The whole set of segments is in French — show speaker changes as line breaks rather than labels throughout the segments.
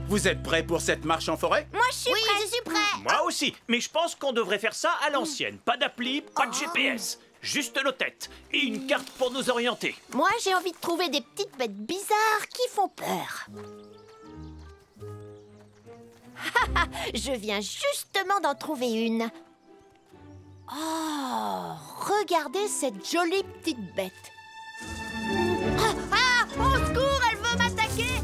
Vous êtes prêts pour cette marche en forêt?
Moi, je suis prêt. Je suis prêt.
Moi aussi, mais je pense qu'on devrait faire ça à l'ancienne. Pas d'appli, pas de GPS. Juste nos têtes et une carte pour nous orienter.
Moi, j'ai envie de trouver des petites bêtes bizarres qui font peur. Je viens justement d'en trouver une. Oh, regardez cette jolie petite bête. Au secours, elle veut m'attaquer.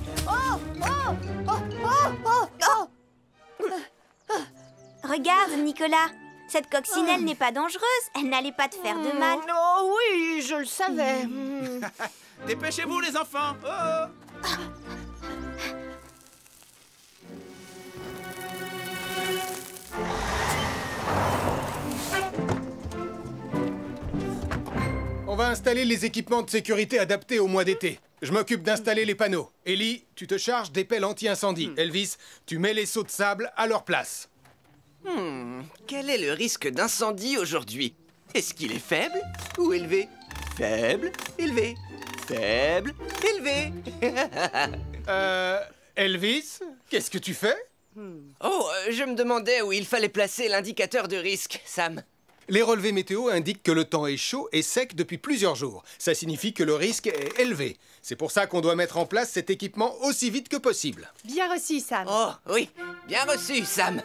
Regarde, Nicolas. Cette coccinelle n'est pas dangereuse. Elle n'allait pas te faire de mal.
Oh oui, je le savais.
Dépêchez-vous, les enfants! Oh.
On va installer les équipements de sécurité adaptés au mois d'été. Je m'occupe d'installer les panneaux. Ellie, tu te charges des pelles anti-incendie. Elvis, tu mets les seaux de sable à leur place.
Quel est le risque d'incendie aujourd'hui? Est-ce qu'il est faible ou élevé? Faible, élevé, faible, élevé.
Elvis, qu'est-ce que tu fais?
Oh, je me demandais où il fallait placer l'indicateur de risque, Sam.
Les relevés météo indiquent que le temps est chaud et sec depuis plusieurs jours. Ça signifie que le risque est élevé. C'est pour ça qu'on doit mettre en place cet équipement aussi vite que possible.
Bien reçu, Sam.
Oh, oui, bien reçu, Sam.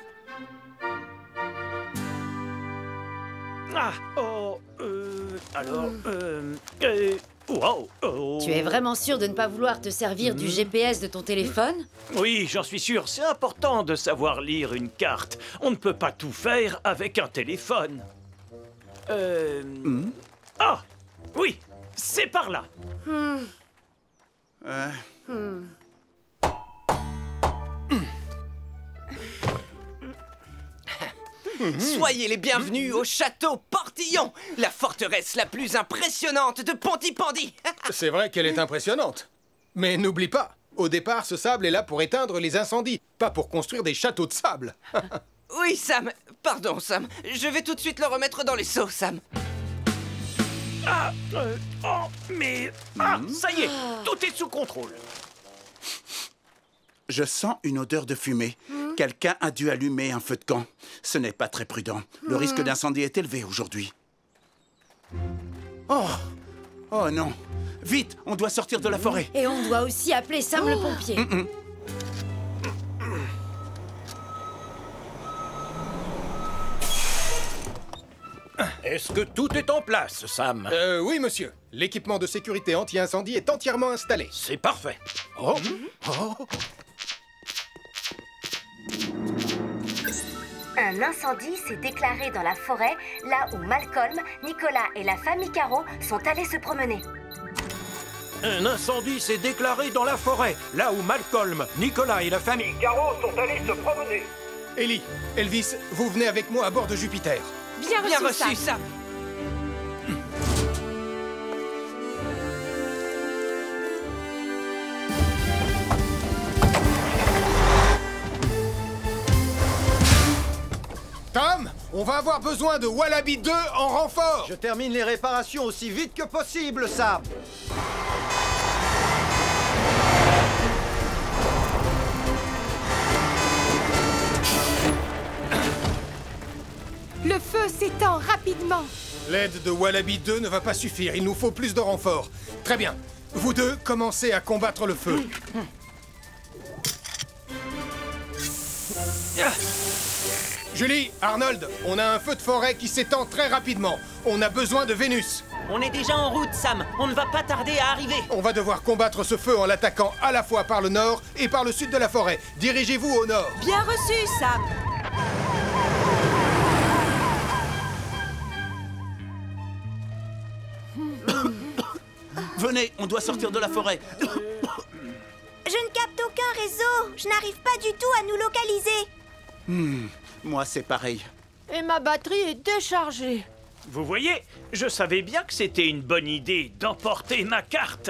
Wow, oh.
Tu es vraiment sûr de ne pas vouloir te servir du GPS de ton téléphone?
Oui, j'en suis sûr, c'est important de savoir lire une carte. On ne peut pas tout faire avec un téléphone. Ah, oui, c'est par là.
Soyez les bienvenus au château Portillon, la forteresse la plus impressionnante de Pontypandy.
C'est vrai qu'elle est impressionnante. Mais n'oublie pas, au départ, ce sable est là pour éteindre les incendies, pas pour construire des châteaux de sable.
Oui, Sam. Pardon, Sam. Je vais tout de suite le remettre dans les seaux, Sam.
Ça y est, tout est sous contrôle.
Je sens une odeur de fumée. Quelqu'un a dû allumer un feu de camp. Ce n'est pas très prudent. Le risque d'incendie est élevé aujourd'hui. Oh! Oh non! Vite, on doit sortir de la forêt.
Et on doit aussi appeler Sam le pompier.
Est-ce que tout est en place, Sam?
Oui, monsieur. L'équipement de sécurité anti-incendie est entièrement installé.
C'est parfait.
Un incendie s'est déclaré dans la forêt, là où Malcolm, Nicolas et la famille Caro sont allés se promener.
Un incendie s'est déclaré dans la forêt, là où Malcolm, Nicolas et la famille Caro sont allés se promener.
Ellie, Elvis, vous venez avec moi à bord de Jupiter.
Bien reçu,
Sam.
Tom, on va avoir besoin de Wallaby 2 en renfort.
Je termine les réparations aussi vite que possible, Sam.
Le feu s'étend rapidement.
L'aide de Wallaby 2 ne va pas suffire, il nous faut plus de renforts. Très bien, vous deux, commencez à combattre le feu. Julie, Arnold, on a un feu de forêt qui s'étend très rapidement. On a besoin de Vénus.
On est déjà en route, Sam. On ne va pas tarder à arriver.
On va devoir combattre ce feu en l'attaquant à la fois par le nord et par le sud de la forêt. Dirigez-vous au nord.
Bien reçu, Sam.
Venez, on doit sortir de la forêt.
Je ne capte aucun réseau. Je n'arrive pas du tout à nous localiser.
Moi, c'est pareil.
Et ma batterie est déchargée.
Vous voyez, je savais bien que c'était une bonne idée d'emporter ma carte.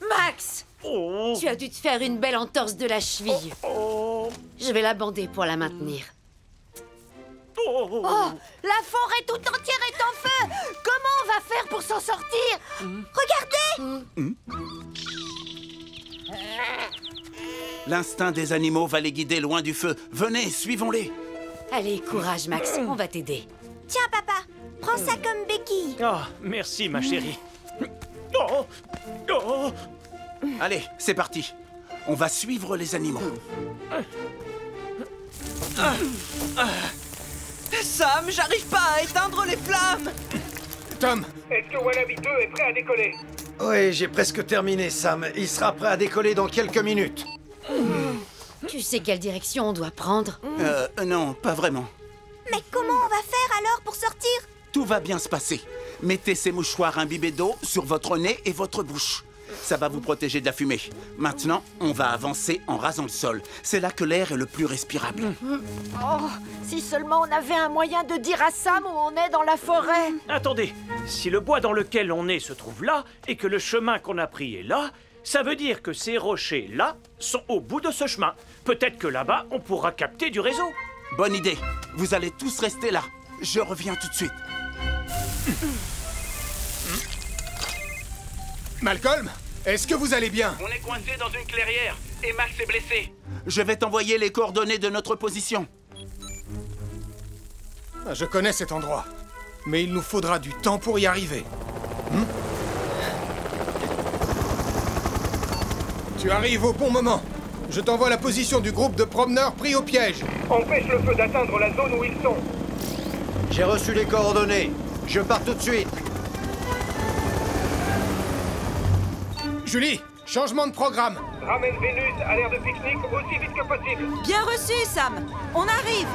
Max, tu as dû te faire une belle entorse de la cheville. Je vais la bander pour la maintenir.
La forêt tout entière est en feu. Comment on va faire pour s'en sortir? Regardez.
L'instinct des animaux va les guider loin du feu. Venez, suivons-les.
Allez, courage, Max, on va t'aider.
Tiens, papa, prends ça comme béquille.
Oh, merci, ma chérie. Oh, oh.
Allez, c'est parti. On va suivre les animaux.
Sam, j'arrive pas à éteindre les flammes.
Tom,
est-ce que Wallaby 2 est prêt à décoller?
Oui, j'ai presque terminé, Sam. Il sera prêt à décoller dans quelques minutes.
Tu sais quelle direction on doit prendre?
Non, pas vraiment.
Mais comment on va faire alors pour sortir?
Tout va bien se passer. Mettez ces mouchoirs imbibés d'eau sur votre nez et votre bouche. Ça va vous protéger de la fumée. Maintenant, on va avancer en rasant le sol. C'est là que l'air est le plus respirable.
Oh, si seulement on avait un moyen de dire à Sam où on est dans la forêt.
Attendez, si le bois dans lequel on est se trouve là, et que le chemin qu'on a pris est là, ça veut dire que ces rochers là sont au bout de ce chemin. Peut-être que là-bas, on pourra capter du réseau.
Bonne idée. Vous allez tous rester là. Je reviens tout de suite.
Malcolm, est-ce que vous allez bien?
On est coincé dans une clairière et Max est blessé. Je vais t'envoyer les coordonnées de notre position.
Je connais cet endroit, mais il nous faudra du temps pour y arriver. Tu arrives au bon moment. Je t'envoie la position du groupe de promeneurs pris au piège.
Empêche le feu d'atteindre la zone où ils sont.
J'ai reçu les coordonnées. Je pars tout de suite.
Julie, changement de programme.
Ramène Vénus à l'aire de pique-nique aussi vite que possible.
Bien reçu, Sam. On arrive.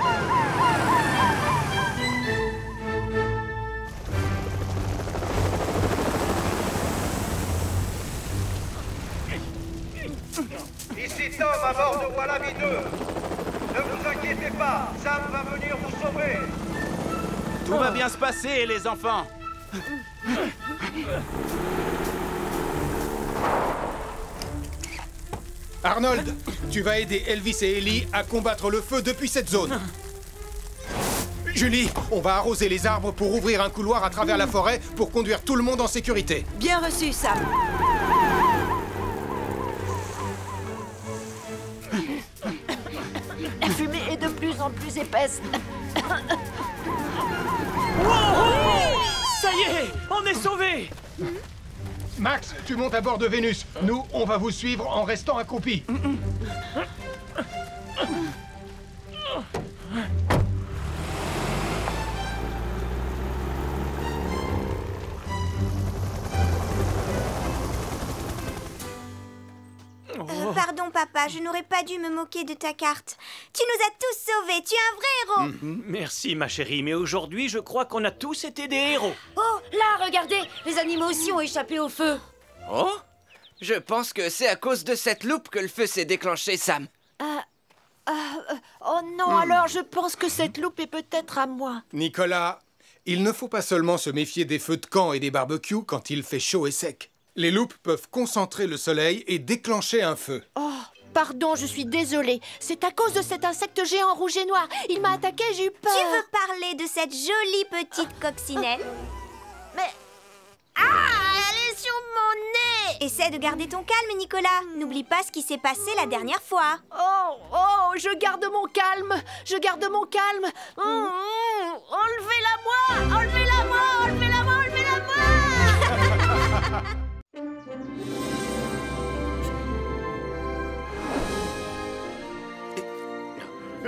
Ici Tom à bord de Wallaby 2. Ne vous inquiétez pas, Sam va venir vous sauver.
Tout va bien se passer, les enfants.
Arnold, tu vas aider Elvis et Ellie à combattre le feu depuis cette zone. Julie, on va arroser les arbres pour ouvrir un couloir à travers la forêt pour conduire tout le monde en sécurité.
Bien reçu, Sam. La fumée est de plus en plus épaisse.
Ça y est, on est sauvés.
Max, tu montes à bord de Vénus. Nous, on va vous suivre en restant accroupis.
Pardon, papa, je n'aurais pas dû me moquer de ta carte. Tu nous as tous sauvés, tu es un vrai héros.
Merci, ma chérie, mais aujourd'hui, je crois qu'on a tous été des héros.
Oh, là, regardez, les animaux aussi ont échappé au feu.
Oh, je pense que c'est à cause de cette loupe que le feu s'est déclenché, Sam.
Oh non, alors je pense que cette loupe est peut-être à moi.
Nicolas, il ne faut pas seulement se méfier des feux de camp et des barbecues quand il fait chaud et sec. Les loupes peuvent concentrer le soleil et déclencher un feu.
Oh, pardon, je suis désolée. C'est à cause de cet insecte géant rouge et noir. Il m'a attaqué, j'ai eu peur.
Tu veux parler de cette jolie petite coccinelle?
Mais...
Ah, elle est sur mon nez! Essaie de garder ton calme, Nicolas. N'oublie pas ce qui s'est passé la dernière fois.
Oh, je garde mon calme. Je garde mon calme. Enlevez-la-moi! Enlevez-la-moi! Enlevez-la-moi! Enlevez-la-moi!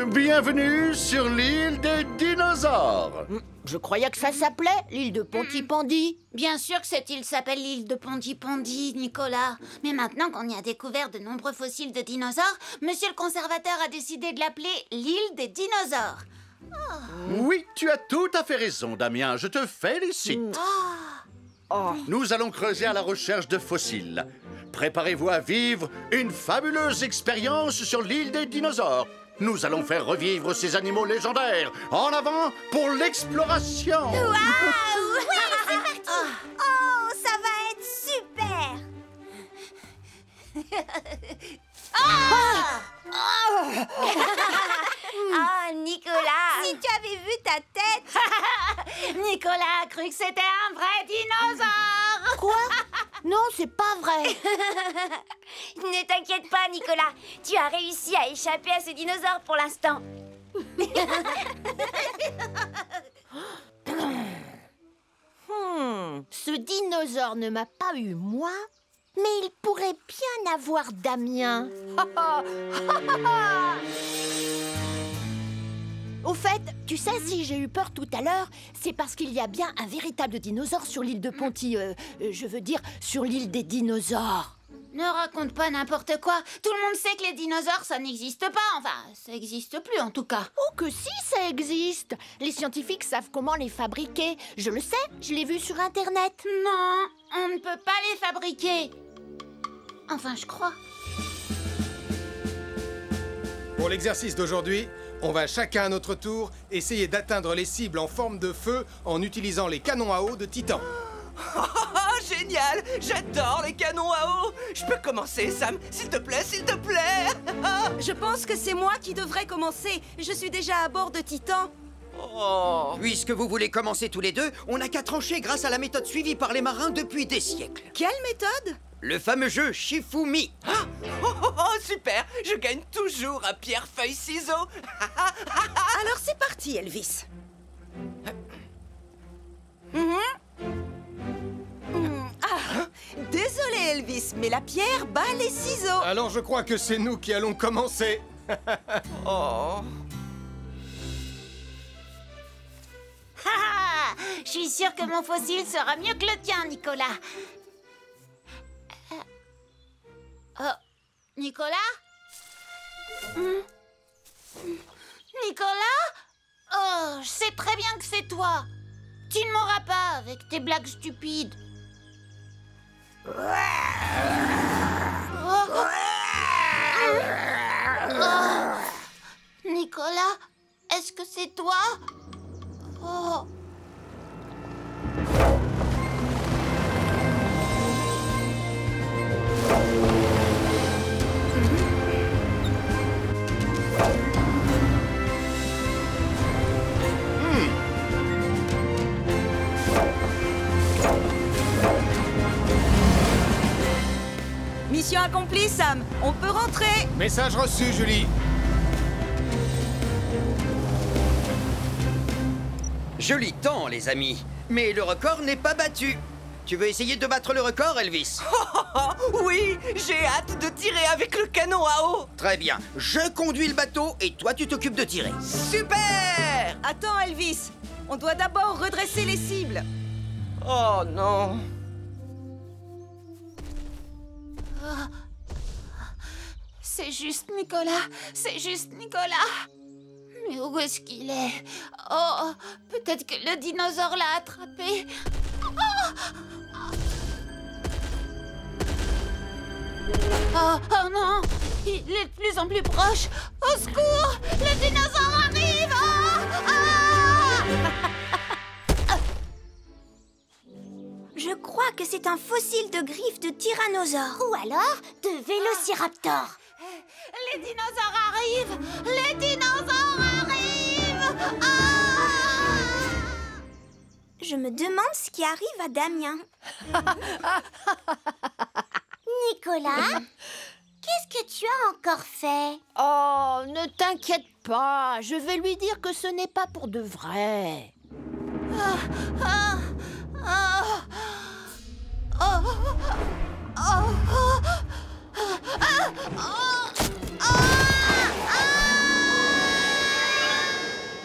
Bienvenue sur l'île des dinosaures.
Je croyais que ça s'appelait l'île de Pontypandy.
Bien sûr que cette île s'appelle l'île de Pontypandy, Nicolas. Mais maintenant qu'on y a découvert de nombreux fossiles de dinosaures, monsieur le conservateur a décidé de l'appeler l'île des dinosaures.
Oui, tu as tout à fait raison, Damien. Je te félicite. Nous allons creuser à la recherche de fossiles. Préparez-vous à vivre une fabuleuse expérience sur l'île des dinosaures. Nous allons faire revivre ces animaux légendaires. En avant pour l'exploration.
Waouh! Oui, c'est parti! Oh, ça va être super! Ah, Nicolas! Si tu avais vu ta tête!
Nicolas a cru que c'était un vrai dinosaure.
Quoi? Non, c'est pas vrai.
Ne t'inquiète pas, Nicolas. Tu as réussi à échapper à ce dinosaure pour l'instant.
Ce dinosaure ne m'a pas eu moi, mais il pourrait bien avoir Damien. Au fait, tu sais, si j'ai eu peur tout à l'heure, c'est parce qu'il y a bien un véritable dinosaure sur l'île de Ponty. Je veux dire, sur l'île des dinosaures.
Ne raconte pas n'importe quoi. Tout le monde sait que les dinosaures, ça n'existe pas. Enfin, ça n'existe plus en tout cas.
Oh que si, ça existe. Les scientifiques savent comment les fabriquer. Je le sais, je l'ai vu sur Internet.
Non, on ne peut pas les fabriquer. Enfin, je crois.
Pour l'exercice d'aujourd'hui, on va chacun à notre tour essayer d'atteindre les cibles en forme de feu en utilisant les canons à eau de Titan.
Génial! J'adore les canons à eau! Je peux commencer, Sam? S'il te plaît, s'il te plaît!
Je pense que c'est moi qui devrais commencer. Je suis déjà à bord de Titan.
Oh.
Puisque vous voulez commencer tous les deux, on n'a qu'à trancher grâce à la méthode suivie par les marins depuis des siècles.
Quelle méthode?
Le fameux jeu Shifumi.
Super! Je gagne toujours à pierre, feuille, ciseaux!
Alors c'est parti, Elvis. Désolé, Elvis, mais la pierre bat les ciseaux.
Alors je crois que c'est nous qui allons commencer.
Oh.
Je suis sûre que mon fossile sera mieux que le tien, Nicolas. Nicolas? Nicolas? Oh, je sais très bien que c'est toi. Tu ne m'auras pas avec tes blagues stupides. Nicolas, est-ce que c'est toi? Oh.
Mission accomplie, Sam. On peut rentrer.
Message reçu, Julie.
Joli temps, les amis. Mais le record n'est pas battu. Tu veux essayer de battre le record, Elvis?
Oui, j'ai hâte de tirer avec le canon à eau.
Très bien. Je conduis le bateau et toi, tu t'occupes de tirer.
Super!
Attends, Elvis. On doit d'abord redresser les cibles.
Oh non.
C'est juste Nicolas, c'est juste Nicolas. Mais où est-ce qu'il est? Oh, peut-être que le dinosaure l'a attrapé. Oh non, il est de plus en plus proche. Au secours, le dinosaure arrive.
Je crois que c'est un fossile de griffes de tyrannosaure.
Ou alors de vélociraptor. Les dinosaures arrivent! Les dinosaures arrivent!
Je me demande ce qui arrive à Damien.
Nicolas, qu'est-ce que tu as encore fait?
Oh, ne t'inquiète pas, je vais lui dire que ce n'est pas pour de vrai.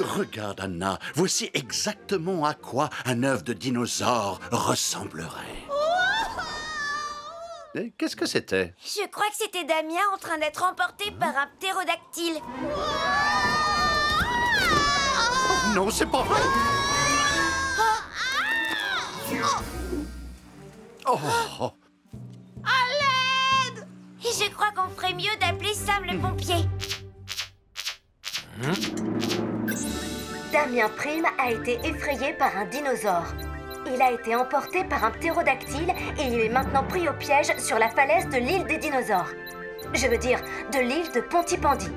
Regarde, Anna, voici exactement à quoi un œuf de dinosaure ressemblerait. Qu'est-ce que c'était?
Je crois que c'était Damien en train d'être emporté par un ptérodactyle.
Oh, non, c'est pas vrai! Oh.
À l'aide! Et je crois qu'on ferait mieux d'appeler Sam le pompier.
Damien Prime a été effrayé par un dinosaure. Il a été emporté par un ptérodactyle et il est maintenant pris au piège sur la falaise de l'île des dinosaures. Je veux dire, de l'île de Pontypandy.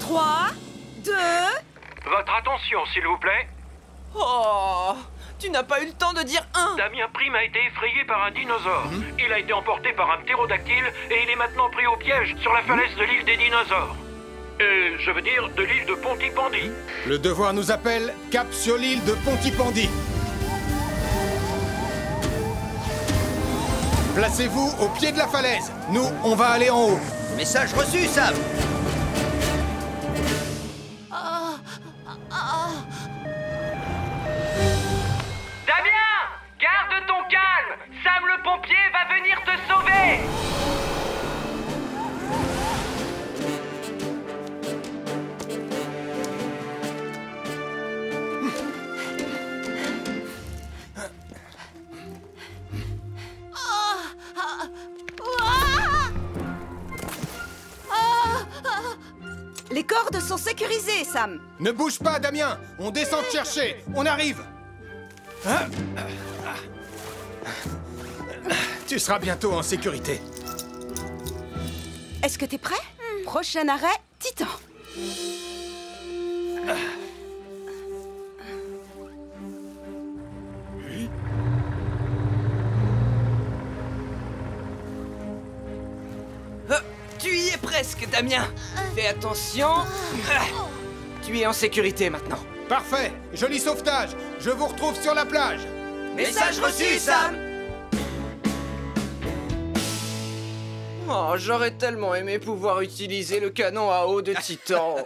3, 2...
Votre attention, s'il vous plaît.
Oh, Tu n'as pas eu le temps de dire un.
Damien Prime a été effrayé par un dinosaure. Il a été emporté par un ptérodactyle et il est maintenant pris au piège sur la falaise de l'île des dinosaures. Je veux dire de l'île de Pontypandy.
Le devoir nous appelle, cap sur l'île de Pontypandy. Placez-vous au pied de la falaise. Nous, on va aller en haut.
Message reçu, Sam.
Damien, garde ton calme. Sam le pompier va venir te sauver.
Les cordes sont sécurisées, Sam.
Ne bouge pas, Damien. On descend te chercher. On arrive. Tu seras bientôt en sécurité.
Est-ce que t'es prêt? Prochain arrêt, Titan.
Tu y es presque, Damien. Fais attention. Tu es en sécurité maintenant.
Parfait. Joli sauvetage. Je vous retrouve sur la plage.
Message reçu, Sam. Oh, j'aurais tellement aimé pouvoir utiliser le canon à eau de Titan.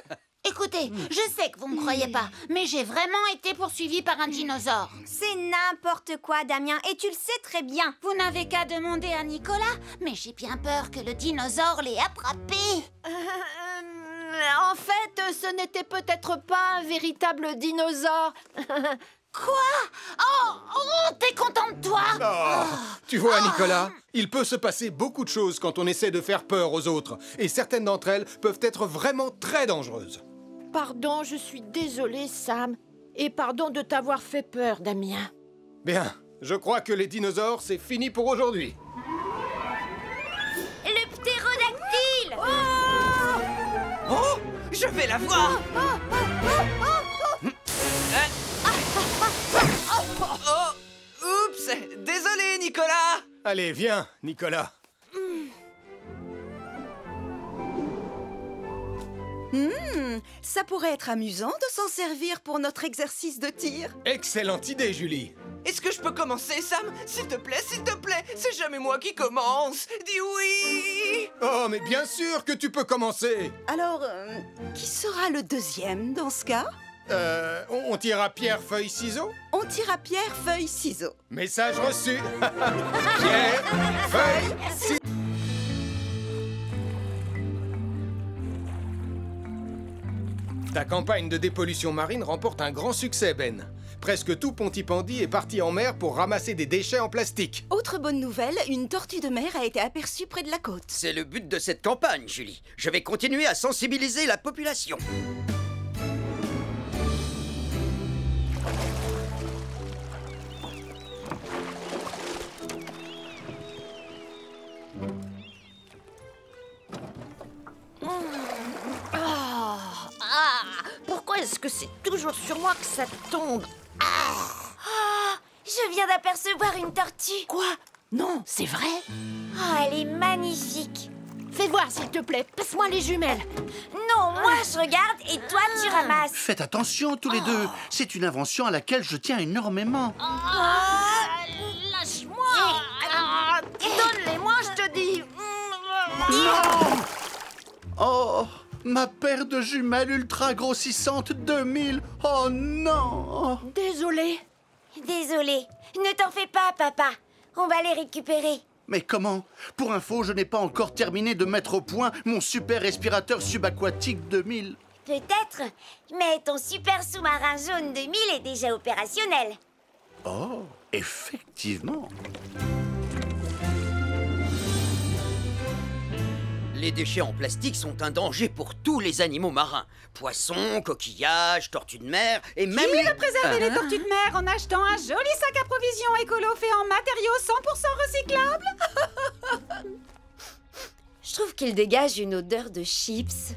Écoutez, je sais que vous me croyez pas, mais j'ai vraiment été poursuivi par un dinosaure.
C'est n'importe quoi, Damien, et tu le sais très bien.
Vous n'avez qu'à demander à Nicolas, mais j'ai bien peur que le dinosaure l'ait attrapé.
En fait, ce n'était peut-être pas un véritable dinosaure.
Quoi? Oh, t'es content de toi?
Tu vois, Nicolas, il peut se passer beaucoup de choses quand on essaie de faire peur aux autres. Et certaines d'entre elles peuvent être vraiment très dangereuses.
Pardon, je suis désolée, Sam. Et pardon de t'avoir fait peur, Damien.
Bien, je crois que les dinosaures, c'est fini pour aujourd'hui.
Le ptérodactyle!
Oh, je vais la voir. Oh, oups, désolé, Nicolas.
Allez, viens, Nicolas.
Ça pourrait être amusant de s'en servir pour notre exercice de tir.
Excellente idée, Julie.
Est-ce que je peux commencer, Sam? S'il te plaît, c'est jamais moi qui commence. Dis oui.
Oh, mais bien sûr que tu peux commencer.
Alors, qui sera le deuxième dans ce cas?
On tire à pierre, feuille, ciseaux?
On tire à pierre, feuille, ciseaux.
Message reçu. Pierre, feuille, ciseaux. Ta campagne de dépollution marine remporte un grand succès, Ben. Presque tout Pontypandy est parti en mer pour ramasser des déchets en plastique.
Autre bonne nouvelle, une tortue de mer a été aperçue près de la côte.
C'est le but de cette campagne, Julie. Je vais continuer à sensibiliser la population.
Pourquoi est-ce que c'est toujours sur moi que ça tombe?
Je viens d'apercevoir une tortue.
Quoi? Non, c'est vrai?
Elle est magnifique.
Fais voir, s'il te plaît. Passe-moi les jumelles.
Non, moi je regarde et toi tu ramasses.
Faites attention tous les deux. C'est une invention à laquelle je tiens énormément.
Lâche-moi. Donne-les-moi, je te dis.
Oh, ma paire de jumelles ultra grossissantes 2000. Oh non.
Désolée.
Désolée. Ne t'en fais pas, papa. On va les récupérer.
Mais comment? Pour info, je n'ai pas encore terminé de mettre au point mon super respirateur subaquatique 2000.
Peut-être, mais ton super sous-marin jaune 2000 est déjà opérationnel.
Oh, effectivement.
Les déchets en plastique sont un danger pour tous les animaux marins. Poissons, coquillages, tortues de mer et même
Qui
les...
va préserver les tortues de mer en achetant un joli sac à provisions écolo fait en matériaux 100% recyclables?
Je trouve qu'il dégage une odeur de chips.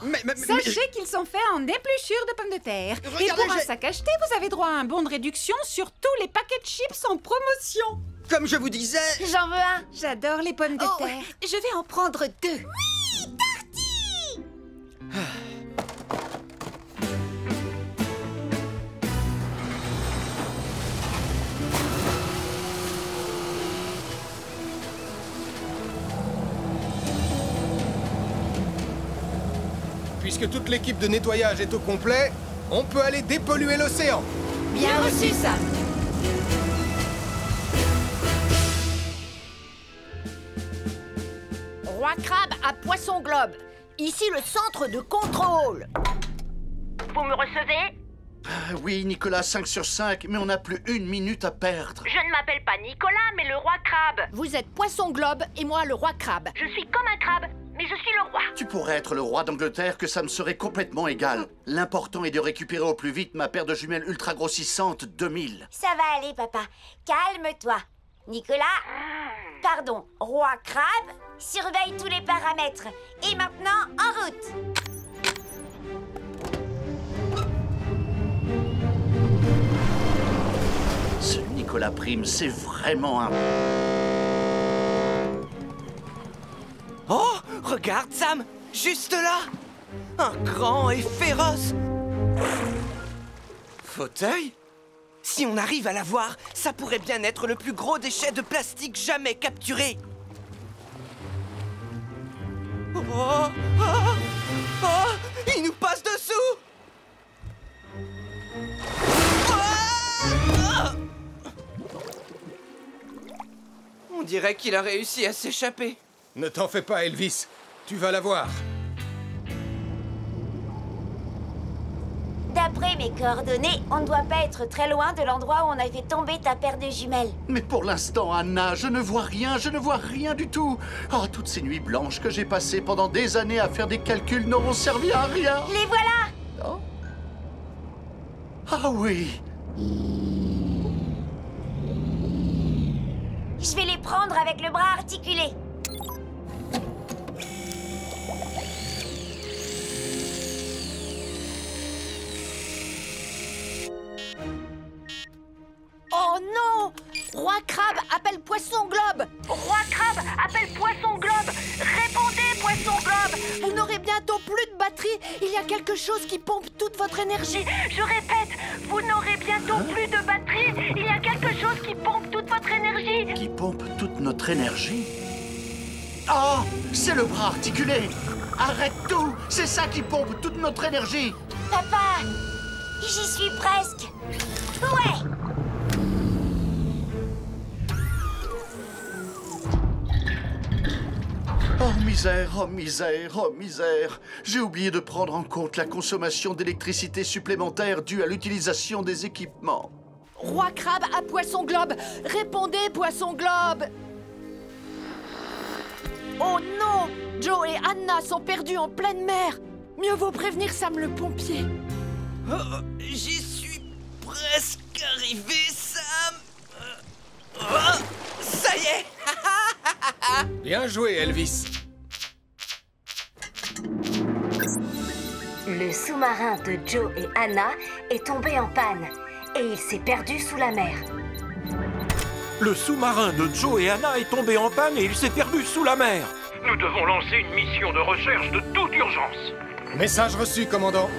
Mais
Sachez qu'ils sont faits en épluchure de pommes de terre.
Regardez,
et pour un
j'ai-
sac acheté, vous avez droit à un bon de réduction sur tous les paquets de chips en promotion.
Comme je vous disais...
J'en veux un.
J'adore les pommes de terre.
Je vais en prendre 2.
Puisque toute l'équipe de nettoyage est au complet, on peut aller dépolluer l'océan.
Bien reçu, Sam. Roi Crabe à Poisson Globe. Ici le centre de contrôle.
Vous me recevez?
Oui, Nicolas, 5 sur 5, mais on n'a plus 1 minute à perdre.
Je ne m'appelle pas Nicolas, mais le roi crabe.
Vous êtes Poisson Globe et moi le Roi Crabe.
Je suis comme un crabe, mais je suis le roi.
Tu pourrais être le roi d'Angleterre, que ça me serait complètement égal. L'important est de récupérer au plus vite ma paire de jumelles ultra grossissantes 2000.
Ça va aller, papa. Calme-toi. Nicolas, pardon, Roi Crabe, surveille tous les paramètres. Et maintenant, en route.
Ce Nicolas Prime, c'est vraiment un...
Oh, regarde, Sam! Juste là! Un grand et féroce... fauteuil? Si on arrive à l'avoir, ça pourrait bien être le plus gros déchet de plastique jamais capturé. Oh, oh, oh, il nous passe dessous! On dirait qu'il a réussi à s'échapper.
Ne t'en fais pas, Elvis. Tu vas la voir.
D'après mes coordonnées, on ne doit pas être très loin de l'endroit où on a fait tomber ta paire de jumelles.
Mais pour l'instant, Anna, je ne vois rien du tout. Oh, toutes ces nuits blanches que j'ai passées pendant des années à faire des calculs n'auront servi à rien.
Les voilà!
Oh. Ah oui.
Je vais les prendre avec le bras articulé.
Oh non! Roi Crabe appelle Poisson Globe.
Roi crabe appelle Poisson Globe. Répondez, Poisson Globe.
Vous n'aurez bientôt plus de batterie. Il y a quelque chose qui pompe toute votre énergie.
Je répète, vous n'aurez bientôt plus de batterie. Il y a quelque chose qui pompe toute votre énergie.
Qui pompe toute notre énergie? Oh, c'est le bras articulé. Arrête tout. C'est ça qui pompe toute notre énergie.
Papa, j'y suis presque. Ouais!
Oh misère, oh misère, oh misère. J'ai oublié de prendre en compte la consommation d'électricité supplémentaire due à l'utilisation des équipements.
Roi Crabe à Poisson Globe. Répondez, Poisson Globe. Oh non! Joe et Anna sont perdus en pleine mer. Mieux vaut prévenir Sam le pompier.
Oh, j'y suis presque arrivé, Sam. Oh, ça y est.
Bien joué, Elvis.
Le sous-marin de Joe et Anna est tombé en panne et il s'est perdu sous la mer.
Le sous-marin de Joe et Anna est tombé en panne et il s'est perdu sous la mer. Nous devons lancer une mission de recherche de toute urgence.
Message reçu, commandant.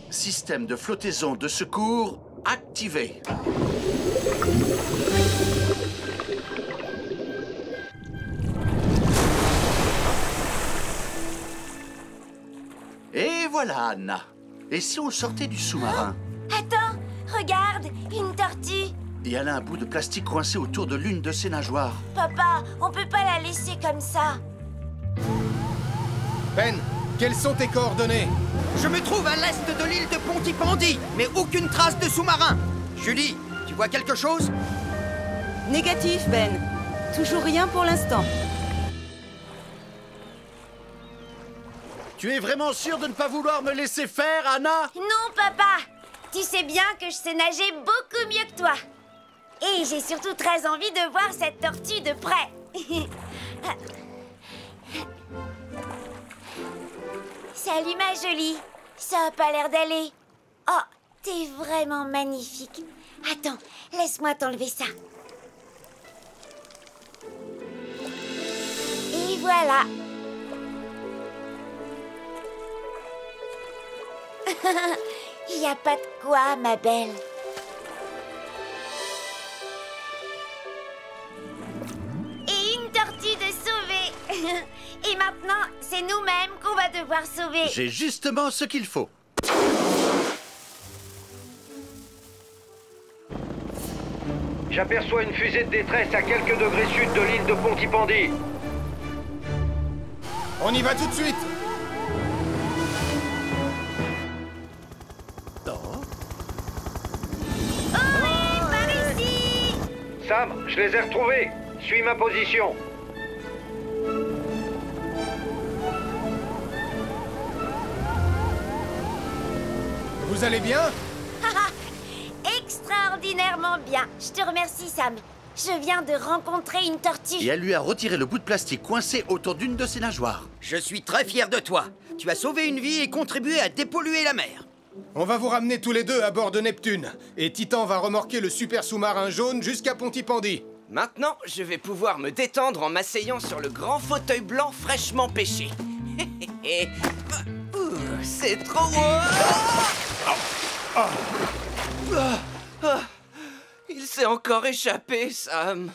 Système de flottaison de secours activé. Et voilà, Anna. Et si on sortait du sous-marin?
Attends, regarde, une tortue.
Et elle a un bout de plastique coincé autour de l'une de ses nageoires.
Papa, on peut pas la laisser comme ça.
Ben, Quelles sont tes coordonnées?
Je me trouve à l'est de l'île de Pontypandy, mais aucune trace de sous-marin. Julie, tu vois quelque chose?
Négatif, Ben. Toujours rien pour l'instant.
Tu es vraiment sûre de ne pas vouloir me laisser faire, Anna?
Non, papa. Tu sais bien que je sais nager beaucoup mieux que toi. Et j'ai surtout très envie de voir cette tortue de près. Salut, ma jolie. Ça a pas l'air d'aller. Oh, t'es vraiment magnifique. Attends, laisse-moi t'enlever ça. Et voilà. Il n'y a pas de quoi, ma belle. Et une tortue de sauver. Et maintenant, c'est nous-mêmes qu'on va devoir sauver.
J'ai justement ce qu'il faut.
J'aperçois une fusée de détresse à quelques degrés sud de l'île de Pontypandy.
On y va tout de suite.
Sam, je les ai retrouvés. Suis ma position.
Vous allez bien?
Extraordinairement bien. Je te remercie, Sam. Je viens de rencontrer une tortue.
Et elle lui a retiré le bout de plastique coincé autour d'une de ses nageoires.
Je suis très fier de toi. Tu as sauvé une vie et contribué à dépolluer la mer.
On va vous ramener tous les deux à bord de Neptune. Et Titan va remorquer le super sous-marin jaune jusqu'à Pontypandy.
Maintenant, je vais pouvoir me détendre en m'asseyant sur le grand fauteuil blanc fraîchement pêché. C'est trop... Il s'est encore échappé, Sam.